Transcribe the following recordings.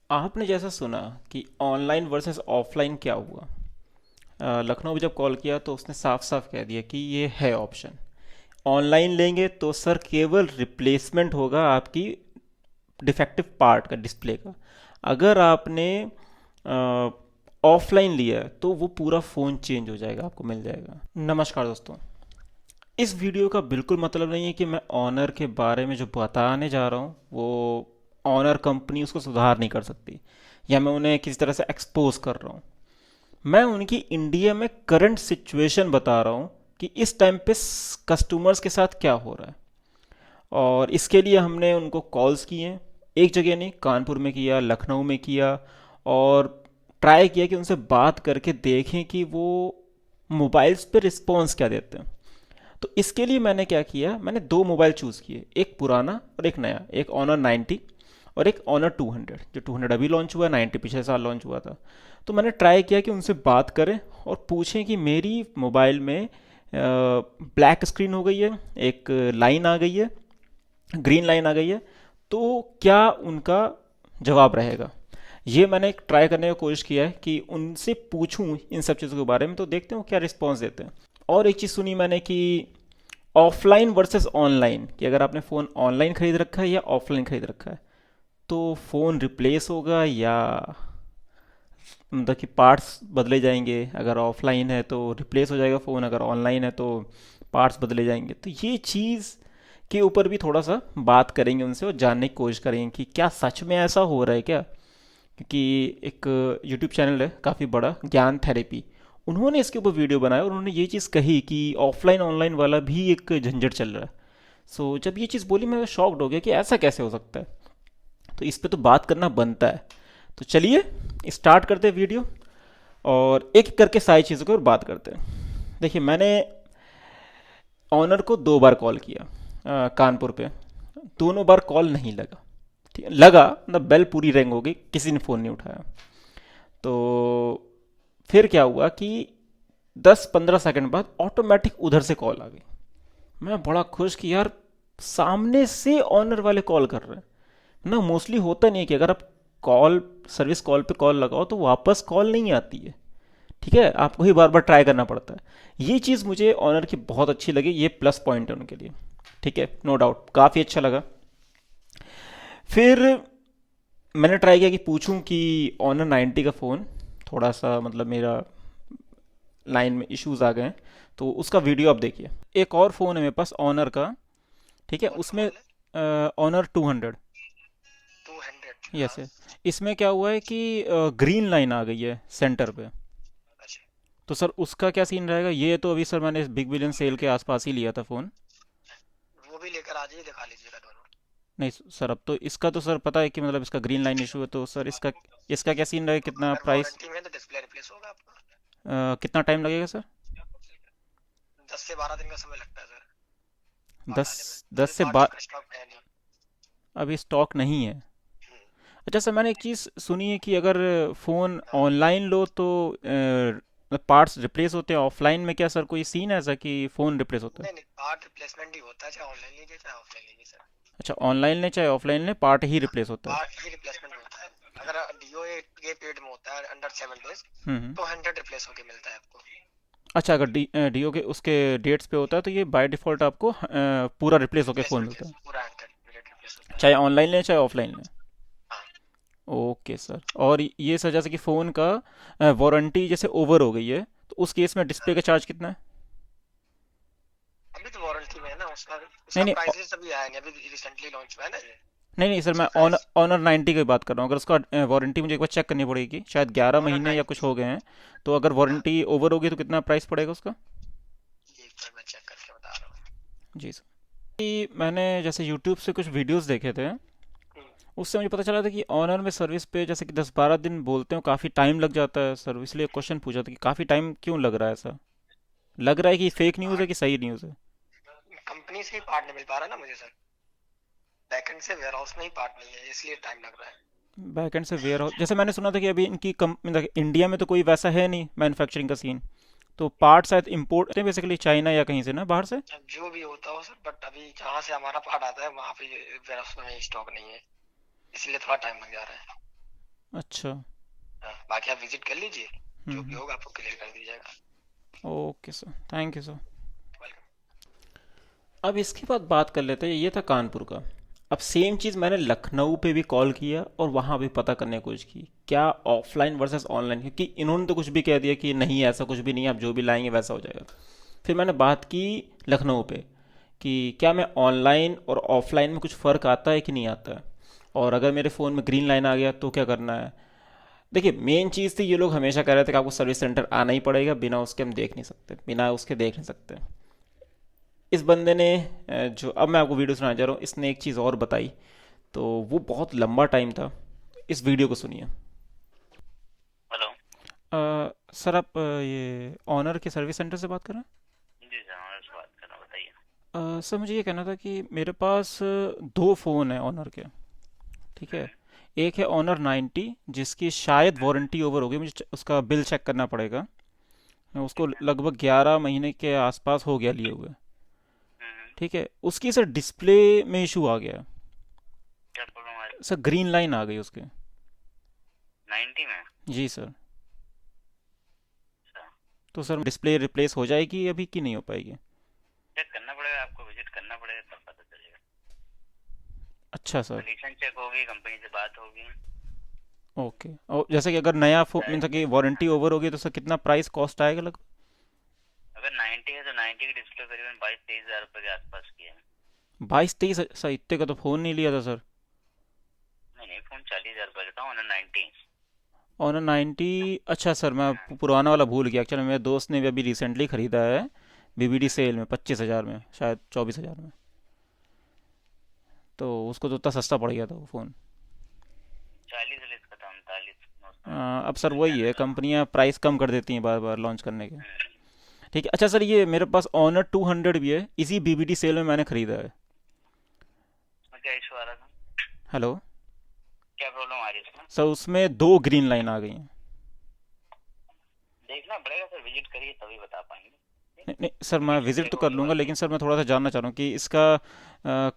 आपने जैसा सुना कि ऑनलाइन वर्सेस ऑफलाइन क्या हुआ। लखनऊ में जब कॉल किया तो उसने साफ साफ कह दिया कि ये है ऑप्शन। ऑनलाइन लेंगे तो सर केवल रिप्लेसमेंट होगा आपकी डिफेक्टिव पार्ट का, डिस्प्ले का। अगर आपने ऑफलाइन लिया है तो वो पूरा फ़ोन चेंज हो जाएगा, आपको मिल जाएगा। नमस्कार दोस्तों। इस वीडियो का बिल्कुल मतलब नहीं है कि मैं ऑनर के बारे में जो बताने जा रहा हूँ वो ऑनर कंपनी उसको सुधार नहीं कर सकती, या मैं उन्हें किसी तरह से एक्सपोज कर रहा हूँ। मैं उनकी इंडिया में करंट सिचुएशन बता रहा हूँ कि इस टाइम पे कस्टमर्स के साथ क्या हो रहा है। और इसके लिए हमने उनको कॉल्स किए, एक जगह नहीं, कानपुर में किया, लखनऊ में किया, और ट्राई किया कि उनसे बात करके देखें कि वो मोबाइल्स पे रिस्पॉन्स क्या देते हैं। तो इसके लिए मैंने क्या किया, मैंने दो मोबाइल चूज़ किए, एक पुराना और एक नया, एक ऑनर 90 और एक ऑनर 200। जो 200 अभी लॉन्च हुआ, 90 पिछले साल लॉन्च हुआ था। तो मैंने ट्राई किया कि उनसे बात करें और पूछें कि मेरी मोबाइल में ब्लैक स्क्रीन हो गई है, एक लाइन आ गई है, ग्रीन लाइन आ गई है, तो क्या उनका जवाब रहेगा। ये मैंने एक ट्राई करने की कोशिश किया है कि उनसे पूछूं इन सब चीज़ों के बारे में, तो देखते हैं वो क्या रिस्पॉन्स देते हैं। और एक चीज़ सुनी मैंने कि ऑफलाइन वर्सेस ऑनलाइन, कि अगर आपने फ़ोन ऑनलाइन खरीद रखा है या ऑफलाइन खरीद रखा है तो फ़ोन रिप्लेस होगा, या मतलब कि पार्ट्स बदले जाएंगे। अगर ऑफलाइन है तो रिप्लेस हो जाएगा फ़ोन, अगर ऑनलाइन है तो पार्ट्स बदले जाएंगे। तो ये चीज़ के ऊपर भी थोड़ा सा बात करेंगे उनसे और जानने की कोशिश करेंगे कि क्या सच में ऐसा हो रहा है क्या। क्योंकि एक यूट्यूब चैनल है काफ़ी बड़ा, ज्ञान थेरेपी, उन्होंने इसके ऊपर वीडियो बनाया और उन्होंने ये चीज़ कही कि ऑफलाइन ऑनलाइन वाला भी एक झंझट चल रहा है। सो जब ये चीज़ बोली मैं शॉक्ड हो गया कि ऐसा कैसे हो सकता है। तो इस पे तो बात करना बनता है। तो चलिए स्टार्ट करते हैं वीडियो, और एक एक करके सारी चीज़ों की और बात करते हैं। देखिए, मैंने ऑनर को दो बार कॉल किया कानपुर पे। दोनों बार कॉल नहीं लगा। ठीक है, लगा मतलब बेल पूरी रिंग हो गई, किसी ने फ़ोन नहीं उठाया। तो फिर क्या हुआ कि 10-15 सेकंड बाद ऑटोमेटिक उधर से कॉल आ गई। मैं बड़ा खुश कि यार सामने से ऑनर वाले कॉल कर रहे हैं ना। मोस्टली होता नहीं है कि अगर आप कॉल, सर्विस कॉल पे कॉल लगाओ तो वापस कॉल नहीं आती है। ठीक है, आपको ही बार बार ट्राई करना पड़ता है। ये चीज़ मुझे ऑनर की बहुत अच्छी लगी, ये प्लस पॉइंट है उनके लिए। ठीक है, नो डाउट काफ़ी अच्छा लगा। फिर मैंने ट्राई किया कि पूछूं कि ऑनर 90 का फ़ोन थोड़ा सा, मतलब मेरा लाइन में इश्यूज आ गए हैं, तो उसका वीडियो आप देखिए। एक और फ़ोन है मेरे पास ऑनर का। ठीक है, कौन सा उसमें मॉडल है? ऑनर 200। 200। हाँ। यस है। इसमें क्या हुआ है कि ग्रीन लाइन आ गई है सेंटर पे। अच्छा। तो सर उसका क्या सीन रहेगा। ये तो अभी सर मैंने बिग बिलियन सेल के आसपास ही लिया था फ़ोन। वो भी लेकर आ जाइए, दिखा लीजिएगा दोनों। नहीं सर, अब तो इसका तो सर पता है कि मतलब इसका ग्रीन लाइन इशू है, तो सर इसका इसका क्या सीन रहेगा, कितना अगर प्राइस, वारंटी में है तो डिस्प्ले रिप्लेस होगा आपका। कितना टाइम लगेगा सर। 10 से 12 दिन का समय लगता है सर, पार्ट दस आने में। दस अभी से पार्ट्स बा का स्टॉक है नहीं। अभी स्टॉक नहीं है। हम्म, अच्छा सर, मैंने एक चीज़ सुनी है कि अगर फ़ोन हाँ। ऑनलाइन लो तो पार्ट्स रिप्लेस होते हैं। ऑफलाइन में क्या सर कोई सीन है ऐसा कि फ़ोन रिप्लेस होता है। नहीं नहीं, पार्ट रिप्लेसमेंट ही होता है, चाहे ऑनलाइन लीजिए चाहे ऑफलाइन लीजिए सर। अच्छा, ऑनलाइन लें चाहे ऑफलाइन लें, पार्ट ही हाँ, रिप्लेस होता है। पार्ट ही रिप्लेसमेंट होता है। अगर डीओ के पीरियड में होता है अंडर 7 डेज, हम्म। तो 100 रिप्लेस होके मिलता है आपको। अच्छा, अगर डीओ के उसके डेट्स पे होता है तो ये बाय डिफ़ॉल्ट आपको पूरा रिप्लेस होकर फ़ोन रिप्लेसमेंट मिलता है, पूरा 100 रिप्लेस होता है। चाहे ऑनलाइन लें चाहे ऑफलाइन लें। हाँ। Okay sir. और ये सर जैसे कि फ़ोन का वारंटी जैसे ओवर हो गई है, तो उस केस में डिस्प्ले का हाँ, चार्ज कितना है। अभी तो वारंटी में है ना उसका। नहीं उसका नहीं प्राइसेस अभी आया नहीं, अभी रिसेंटली लॉन्च हुआ है ना ये। नहीं नहीं सर, मैं उसका प्राइस ऑनर 90 की बात कर रहा हूँ। अगर उसका वारंटी मुझे एक बार चेक करनी पड़ेगी, शायद 11 महीने या कुछ 190। हो गए हैं। तो अगर हाँ, वारंटी ओवर होगी तो कितना प्राइस पड़ेगा उसका। ये एक बार मैं चेक करके बता रहा हूँ। जी सर। कि मैंने जैसे यूट्यूब से कुछ वीडियोस देखे थे, हम्म, उससे मुझे पता चला था कि ऑनर में सर्विस पे जैसे कि 10-12 दिन बोलते हैं, काफ़ी टाइम लग जाता है सर। इसलिए क्वेश्चन पूछा था कि काफ़ी टाइम क्यों लग रहा है ऐसा। लग रहा है कि फेक न्यूज़ है पार्ट कि सही न्यूज़ है। कंपनी से ही पार्ट नहीं मिल पा रहा ना मुझे सर। बैकएंड से वेयर हाउस में ही पार्ट नहीं है, इसलिए टाइम लग रहा है। बैकएंड से वेयर हाउस, जैसे मैंने सुना था कि अभी इनकी मतलब इंडिया में तो कोई वैसा है नहीं मैन्युफैक्चरिंग का सीन। तो पार्ट शायद इंपोर्ट होते हैं बेसिकली चाइना या कहीं से ना, बाहर से। अब जो भी होता हो सर, बट अभी जहाँ से हमारा पार्ट आता है वहाँ पे वेयर हाउस में स्टॉक नहीं है, इसलिए थोड़ा टाइम लग जा रहा है। अच्छा। बाकी आप विजिट कर लीजिए, जो भी हम्म। होगा आपको क्लियर कर दिया जाएगा। Okay sir, thank you sir. Welcome. अब इसके बाद बात कर लेते हैं, ये था कानपुर का। अब सेम चीज़ मैंने लखनऊ पे भी कॉल किया और वहाँ भी पता करने की कोशिश की, क्या ऑफलाइन वर्सेस ऑनलाइन, क्योंकि इन्होंने तो कुछ भी कह दिया कि नहीं ऐसा कुछ भी नहीं है, आप जो भी लाएंगे वैसा हो जाएगा। फिर मैंने बात की लखनऊ पे कि क्या मैं ऑनलाइन और ऑफलाइन में कुछ फ़र्क आता है कि नहीं आता है, और अगर मेरे फ़ोन में ग्रीन लाइन आ गया तो क्या करना है। देखिए मेन चीज़ थी, ये लोग हमेशा कह रहे थे कि आपको सर्विस सेंटर आना ही पड़ेगा, बिना उसके हम देख नहीं सकते, बिना उसके देख नहीं सकते। इस बंदे ने जो अब मैं आपको वीडियो सुनाने जा रहा हूँ, इसने एक चीज़ और बताई, तो वो बहुत लंबा टाइम था। इस वीडियो को सुनिए। हेलो। सर आप ये ऑनर के सर्विस सेंटर से बात कर रहे जी सर, ऑनर से बात कर रहा हूँ, बताइए। हैं। सर मुझे ये कहना था कि मेरे पास दो फ़ोन हैं ऑनर के, ठीक है। हम्म। एक है ऑनर 90 जिसकी शायद हम्म। वारंटी ओवर हो गई, मुझे उसका बिल चेक करना पड़ेगा। उसको ठीक है। लगभग 11 महीने के आसपास हो गया लिए हुए, हम्म। ठीक है। उसकी सर डिस्प्ले में इशू आ गया। क्या प्रॉब्लम आ रही? सर ग्रीन लाइन आ गई उसके। 90 में? जी सर। अच्छा। तो सर डिस्प्ले रिप्लेस हो जाएगी अभी कि नहीं हो पाएगी। चेक करना पड़ेगा, आपको विजिट करना पड़ेगा तब पता चलेगा। अच्छा सर। कंडीशन चेक होगी, कंपनी से बात होगी। ओके, और जैसे कि अगर नया फोन मीन कि डायरेक्ट। वारंटी हाँ। ओवर होगी तो सर कितना प्राइस कॉस्ट आएगा लगभग। अगर 90 है तो 90 की डिस्प्ले करीबन 22-23 हज़ार रुपये के आसपास की है। 22-23, सर इतने का तो फ़ोन नहीं लिया था सर। नहीं नहीं, फ़ोन 40 हज़ार रुपये का था, ऑनर 90। ऑनर 90। अच्छा सर, मैं हाँ। पुराना वाला भूल गया एक्चुअली, मेरे दोस्त ने भी अभी रिसेंटली ख़रीदा है बीबीडी हम्म। सेल में 25,000 में, शायद 24,000 में। तो उसको तो उतना सस्ता पड़ गया था वो फ़ोन। 40 से इसका था 39, अब सर वही है, 95 का। कंपनियां प्राइस कम कर देती हैं बार बार लॉन्च करने के। हम्म। ठीक है। अच्छा सर, ये मेरे पास ऑनर 200 भी है, इसी बीबीडी सेल में मैंने ख़रीदा है। उसमें क्या इशू आ रहा था? हेलो। क्या प्रॉब्लम आ रही है उसमें? सर उसमें दो ग्रीन लाइन आ गई हैं। देखना पड़ेगा सर, विजिट करिए तभी बता पाएंगे। नहीं नहीं सर, मैं कंडीशन विज़िट चेक तो कर होगी लूँगा, वर्किंग। लेकिन सर मैं थोड़ा सा जानना चाह रहा हूँ कि इसका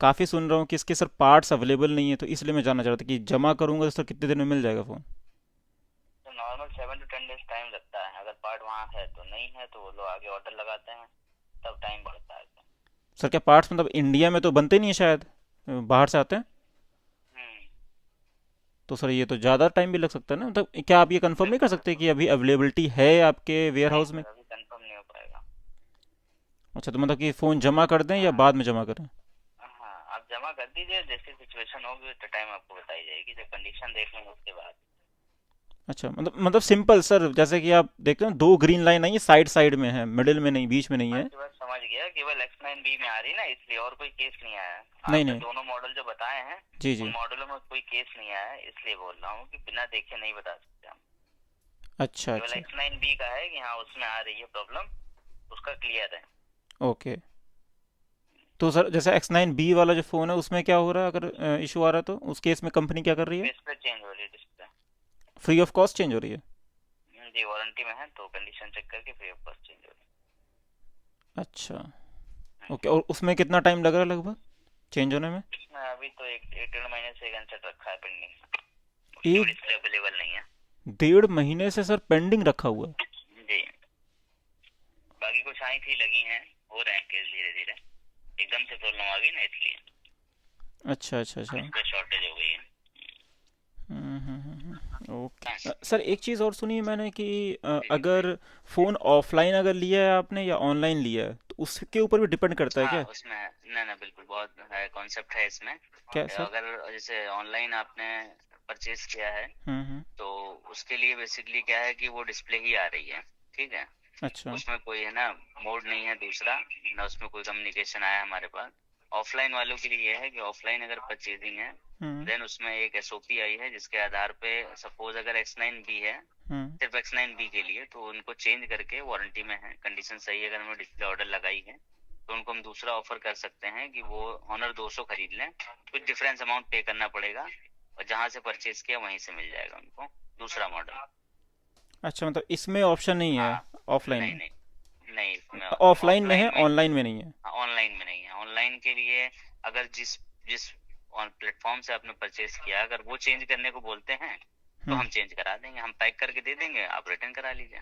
काफ़ी सुन रहा हूँ कि इसके सर पार्ट्स अवेलेबल नहीं है, तो इसलिए मैं जानना चाह रहा था कि जमा करूँगा तो सर कितने दिन में मिल जाएगा फ़ोन। तो नॉर्मल 7 to 10 डेज टाइम लगता है, अगर पार्ट वहाँ है तो, नहीं है तो वो लोग आगे ऑर्डर लगाते हैं, तब टाइम बढ़ता है तो। सर क्या पार्ट्स मतलब इंडिया में तो बनते नहीं है शायद, बाहर से आते हैं। हम्म। तो सर ये तो ज़्यादा टाइम भी लग सकता है ना, मतलब क्या आप ये कंफर्म नहीं कर बिल्कुल सकते बिल्कुल। कि अभी अवेलेबिलिटी है आपके वेयर नहीं हाउस में। सर, अभी कंफर्म नहीं हो पाएगा। अच्छा, तो मतलब कि फ़ोन जमा कर दें या हाँ। बाद में जमा करें। हाँ, आप जमा कर दीजिए, जैसी सिचुएशन होगी तो टाइम आपको बताई जाएगी, जब कंडीशन देख लेंगे उसके बाद। अच्छा, मतलब सिंपल सर, जैसे कि आप देखते हैं दो ग्रीन लाइन आई है, साइड साइड में है, मिडिल में नहीं, बीच में नहीं है। आपकी बात समझ गया, केवल X9B में आ रही ना, इसलिए, और कोई केस नहीं आया है। नहीं आपने नहीं। दोनों मॉडल जो बताए हैं, जी उन जी। मॉडलों में कोई केस नहीं आया है, इसलिए बोल रहा हूँ कि बिना देखे नहीं बता सकते हम। अच्छा केवल अच्छा। X9B का है कि हाँ उसमें आ रही है प्रॉब्लम, उसका क्लियर है। ओके। तो सर जैसे X9B वाला जो फ़ोन है उसमें क्या हो रहा है, अगर इशू आ रहा है तो उस केस में कंपनी क्या कर रही है। डिस्प्ले चेंज हो रही है, display. Free of cost change हो रही है। जी, वारंटी में है तो कंडीशन चेक करके फ्री ऑफ कॉस्ट चेंज हो रही अच्छा। है। ओके, और उसमें कितना टाइम लग रहा है लगभग चेंज होने में। इसमें अभी तो एक एक 1.5 महीने से एक अनसेट रखा है पेंडिंग, उसकी भी एक डिस्प्ले अवेलेबल नहीं है। 1.5 महीने से सर पेंडिंग रखा हुआ है। जी। बाकी कुछ आई थी लगी हैं, हो रहे हैं केस धीरे धीरे, एकदम से प्रॉब्लम आ गई ना इसलिए अच्छा अच्छा अच्छा। डिस्प्ले शॉर्टेज हो गई है। ओके। हाँ। सर एक चीज़ और सुनी है मैंने कि जी जी, बताइए। अगर फ़ोन ऑफलाइन अगर लिया है आपने या ऑनलाइन लिया है तो उसके ऊपर भी डिपेंड करता है हाँ क्या। उसमें ना ना बिल्कुल, बहुत है कॉन्सेप्ट है इसमें। क्या सर। अगर जैसे ऑनलाइन आपने परचेज किया है हम्म। तो उसके लिए बेसिकली क्या है कि वो डिस्प्ले ही आ रही है, ठीक है। अच्छा। उसमें कोई है ना मोड नहीं है दूसरा, ना उसमें कोई कम्युनिकेशन आया हमारे पास। ऑफलाइन वालों के लिए ये है कि ऑफलाइन अगर परचेजिंग है, हम्म देन उसमें एक एसओपी आई है जिसके आधार पे, सपोज अगर X9B है, हम्म सिर्फ X9B के लिए, तो उनको चेंज करके वारंटी में है, कंडीशन सही है, अगर हमने डिस्प्ले ऑर्डर लगाई है तो उनको हम दूसरा ऑफर कर सकते हैं कि वो ऑनर 200 खरीद लें, कुछ डिफरेंस अमाउंट पे करना पड़ेगा, और जहां से परचेज किया वहीं से मिल जाएगा उनको दूसरा मॉडल। अच्छा, मतलब इसमें ऑप्शन नहीं है हाँ। ऑफलाइन नहीं में। नहीं, नहीं इसमें ऑफलाइन में है, ऑफलाइन में, ऑनलाइन में नहीं है। ऑनलाइन में नहीं है। ऑनलाइन के लिए अगर जिस जिस प्लेटफॉर्म से आपने परचेज किया, अगर वो चेंज करने को बोलते हैं तो हम चेंज करा देंगे, हम पैक करके दे देंगे, आप रिटर्न करा लीजिए,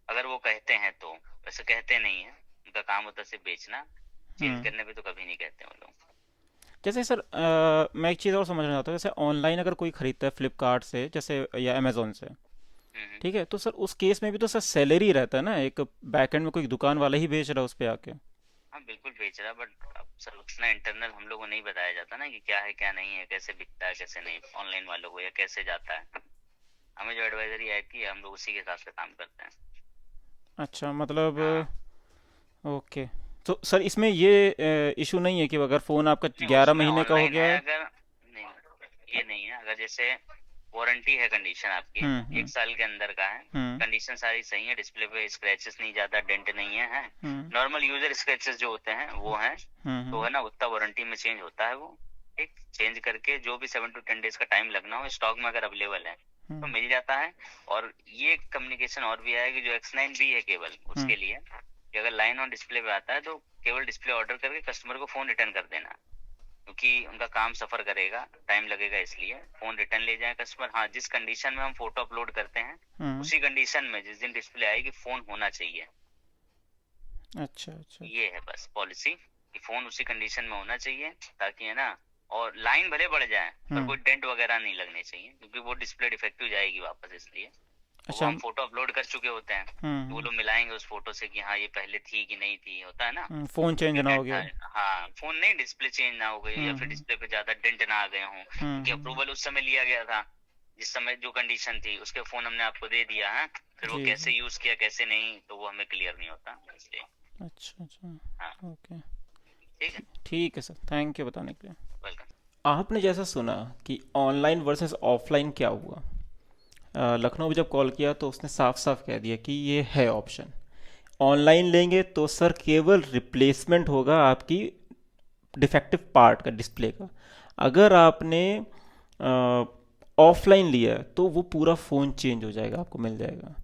अगर वो कहते हैं तो। वैसे कहते नहीं है, उनका काम होता है सिर्फ बेचना, चेंज करने पे तो कभी नहीं कहते वो लोग। जैसे सर मैं एक चीज़ और समझना चाहता हूँ, जैसे ऑनलाइन अगर कोई ख़रीदता है फ्लिपकार्ट से जैसे या अमेज़ोन से, हम्म। ठीक है, तो सर उस केस में भी तो सर सैलरी रहता है ना, एक बैकएंड में कोई दुकान वाला ही बेच रहा है उस पे आके। हाँ बिल्कुल बेच रहा है, बट अब सर उतना इंटरनल हम लोग को नहीं बताया जाता ना कि क्या है क्या नहीं है, कैसे बिकता है कैसे नहीं ऑनलाइन वालों को, या कैसे जाता है। हमें जो एडवाइजरी आती है हम लोग उसी के हिसाब से काम करते हैं। अच्छा, मतलब हाँ। ओके। तो सर इसमें ये इशू नहीं है कि अगर फ़ोन आपका नहीं 11 उसमें महीने का हो ऑनलाइन गया है है। अगर, नहीं ये नहीं है, अगर जैसे वारंटी है, कंडीशन आपकी हम्म। 1 साल के अंदर का है, हम्म। कंडीशन सारी सही है, डिस्प्ले पे स्क्रैचेस नहीं ज्यादा, डेंट नहीं है, हम्म। नॉर्मल यूजर स्क्रैचेस जो होते हैं वो हैं, तो हम्म। है ना उतना वारंटी में चेंज होता है वो। ठीक, चेंज करके जो भी 7 to 10 डेज का टाइम लगना हो, स्टॉक में अगर अवेलेबल है तो हम्म। मिल जाता है। और ये कम्युनिकेशन और भी आया कि जो X9B है केबल, हम्म। उसके लिए कि अगर लाइन ऑन डिस्प्ले पे आता है तो केवल डिस्प्ले ऑर्डर करके कस्टमर को फोन रिटर्न कर देना, क्योंकि उनका काम सफर करेगा, टाइम लगेगा, इसलिए फोन रिटर्न ले जाए कस्टमर। हाँ, जिस कंडीशन में हम फोटो अपलोड करते हैं हम्म। उसी कंडीशन में जिस दिन डिस्प्ले आएगी फोन होना चाहिए। अच्छा अच्छा। ये है बस पॉलिसी कि फोन उसी कंडीशन में होना चाहिए, ताकि है ना, और लाइन भले बढ़ जाए पर हम्म। कोई डेंट वगैरह नहीं लगने चाहिए, क्योंकि वो डिस्प्ले डिफेक्टिव जाएगी वापस, इसलिए वो अच्छा हम फोटो अपलोड कर चुके होते हैं, तो वो हम्म। लोग मिलाएंगे उस फोटो से कि हाँ ये पहले थी कि नहीं थी, होता है ना फ़ोन चेंज कि ना हो डेंट गया था। हो। हाँ, फोन नहीं, डिस्प्ले चेंज ना हो गई, या फिर हम्म। डिस्प्ले पे ज्यादा डेंट ना आ गए हों, क्योंकि हम्म। अप्रूवल उस समय लिया गया था जिस समय जो कंडीशन थी, उसके फोन हमने आपको दे दिया है, फिर वो जी कैसे जी। यूज किया कैसे नहीं तो वो हमें क्लियर नहीं होता, इसलिए। अच्छा अच्छा। हाँ। ओके। ठीक है। ठीक है सर, थैंक यू बताने के लिए। वेलकम। आपने जैसा सुना कि ऑनलाइन वर्सेस ऑफलाइन क्या हुआ, लखनऊ में जब कॉल किया तो उसने साफ साफ कह दिया कि ये है ऑप्शन। ऑनलाइन लेंगे तो सर केवल रिप्लेसमेंट होगा आपकी डिफेक्टिव पार्ट का, डिस्प्ले का। अगर आपने ऑफलाइन लिया है तो वो पूरा फ़ोन चेंज हो जाएगा, आपको मिल जाएगा।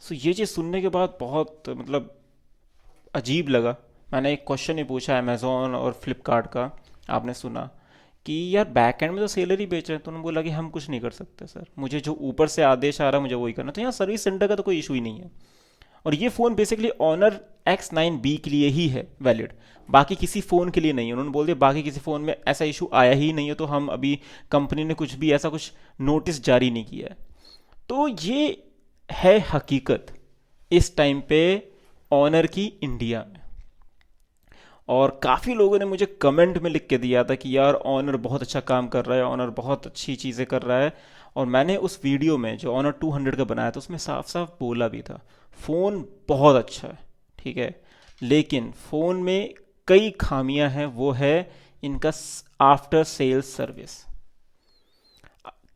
सो ये चीज़ सुनने के बाद बहुत मतलब अजीब लगा। मैंने एक क्वेश्चन ही पूछा अमेज़ोन और फ्लिपकार्ट का, आपने सुना कि यार बैक एंड में तो सेलर ही बेच रहे हैं, तो उन्होंने बोला कि हम कुछ नहीं कर सकते सर, मुझे जो ऊपर से आदेश आ रहा है मुझे वही करना। तो यहाँ सर्विस सेंटर का तो कोई इशू ही नहीं है। और ये फ़ोन बेसिकली ऑनर X9B के लिए ही है वैलिड, बाकी किसी फ़ोन के लिए नहीं है। उन्होंने बोल दिया बाकी किसी फ़ोन में ऐसा इशू आया ही नहीं है, तो हम अभी कंपनी ने कुछ भी ऐसा कुछ नोटिस जारी नहीं किया है। तो ये है हकीकत इस टाइम पे ऑनर की इंडिया में। और काफ़ी लोगों ने मुझे कमेंट में लिख के दिया था कि यार ऑनर बहुत अच्छा काम कर रहा है, ऑनर बहुत अच्छी चीज़ें कर रहा है। और मैंने उस वीडियो में जो ऑनर 200 का बनाया था उसमें साफ साफ बोला भी था फ़ोन बहुत अच्छा है, ठीक है, लेकिन फ़ोन में कई खामियां हैं। वो है इनका आफ्टर सेल्स सर्विस।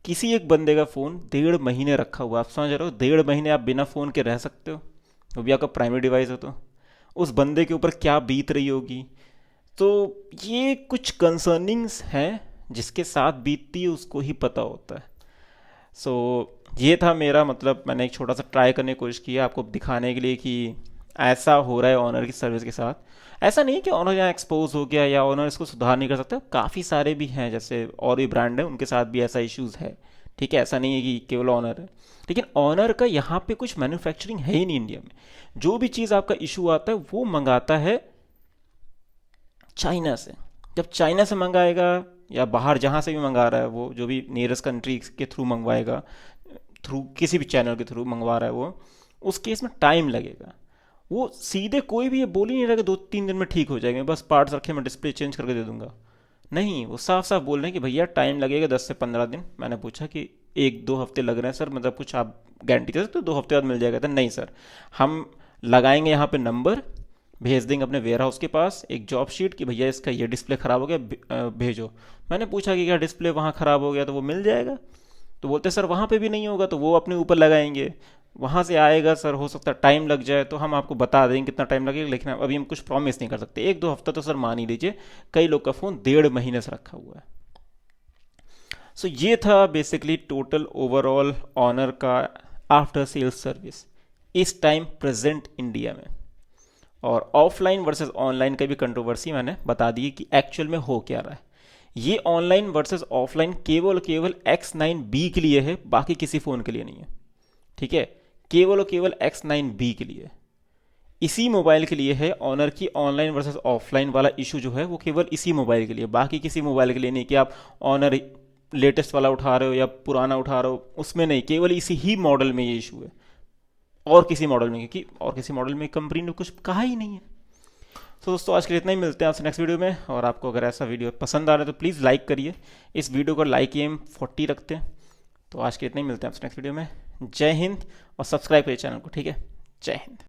किसी एक बंदे का फ़ोन 1.5 महीने रखा हुआ, आप समझ रहे हो, 1.5 महीने आप बिना फ़ोन के रह सकते हो, वो भी आपका प्राइमरी डिवाइस हो, तो उस बंदे के ऊपर क्या बीत रही होगी। तो ये कुछ कंसर्निंग्स हैं, जिसके साथ बीतती है उसको ही पता होता है। सो ये था मेरा मतलब, मैंने एक छोटा सा ट्राई करने की कोशिश की है आपको दिखाने के लिए कि ऐसा हो रहा है ऑनर की सर्विस के साथ। ऐसा नहीं है कि ऑनर यहाँ एक्सपोज हो गया या ऑनर इसको सुधार नहीं कर सकता, काफ़ी सारे भी हैं जैसे और भी ब्रांड हैं उनके साथ भी ऐसा इश्यूज़ है। ठीक है, ऐसा नहीं है कि केवल ऑनर है, लेकिन ऑनर का यहाँ पे कुछ मैन्युफैक्चरिंग है ही नहीं इंडिया में। जो भी चीज़ आपका इशू आता है वो मंगाता है चाइना से। जब चाइना से मंगाएगा या बाहर जहाँ से भी मंगा रहा है, वो जो भी नियरेस्ट कंट्री के थ्रू मंगवाएगा, थ्रू किसी भी चैनल के थ्रू मंगवा रहा है वो, उस केस में टाइम लगेगा। वो सीधे कोई भी ये बोल ही नहीं रहा कि 2-3 दिन में ठीक हो जाएंगे, बस पार्ट्स रखे मैं डिस्प्ले चेंज करके दे दूंगा। नहीं, वो साफ साफ बोल रहे हैं कि भैया टाइम लगेगा 10 से 15 दिन। मैंने पूछा कि 1-2 हफ्ते लग रहे हैं सर, मतलब कुछ आप गारंटी दे सकते हो 2 हफ्ते बाद मिल जाएगा? तो नहीं सर, हम लगाएंगे यहाँ पे नंबर, भेज देंगे अपने वेयर हाउस के पास एक जॉब शीट कि भैया इसका ये डिस्प्ले ख़राब हो गया, भेजो। मैंने पूछा कि क्या डिस्प्ले वहाँ ख़राब हो गया तो वो मिल जाएगा? तो बोलते सर वहाँ पे भी नहीं होगा तो वो अपने ऊपर लगाएंगे, वहाँ से आएगा सर, हो सकता है टाइम लग जाए, तो हम आपको बता देंगे कितना टाइम लगेगा, लेकिन अभी हम कुछ प्रॉमिस नहीं कर सकते। 1-2 हफ्ता तो सर मान ही लीजिए, कई लोग का फ़ोन 1.5 महीने से रखा हुआ है। सो ये था बेसिकली टोटल ओवरऑल ऑनर का आफ्टर सेल्स सर्विस इस टाइम प्रेजेंट इंडिया में। और ऑफलाइन वर्सेस ऑनलाइन का भी कंट्रोवर्सी मैंने बता दी कि एक्चुअल में हो क्या रहा है। ये ऑनलाइन वर्सेस ऑफलाइन केवल और केवल X9B के लिए है, बाकी किसी फ़ोन के लिए नहीं है। ठीक है, केवल और केवल X9B के लिए, इसी मोबाइल के लिए है। ऑनर की ऑनलाइन वर्सेस ऑफलाइन वाला इशू जो है वो केवल इसी मोबाइल के लिए, बाकी किसी मोबाइल के लिए नहीं कि आप ऑनर लेटेस्ट वाला उठा रहे हो या पुराना उठा रहे हो, उसमें नहीं, केवल इसी ही मॉडल में ये इशू है, और किसी मॉडल में, क्योंकि और किसी मॉडल में कंपनी ने कुछ कहा ही नहीं है। तो दोस्तों आज के लिए इतना ही, मिलते हैं आपसे नेक्स्ट वीडियो में। और आपको अगर ऐसा वीडियो पसंद आ रहा है तो प्लीज़ लाइक करिए। इस वीडियो को लाइक एम 40 रखते हैं। तो आज के लिए इतना ही, मिलते हैं आपसे नेक्स्ट वीडियो में। जय हिंद, और सब्सक्राइब करिए चैनल को। ठीक है, जय हिंद।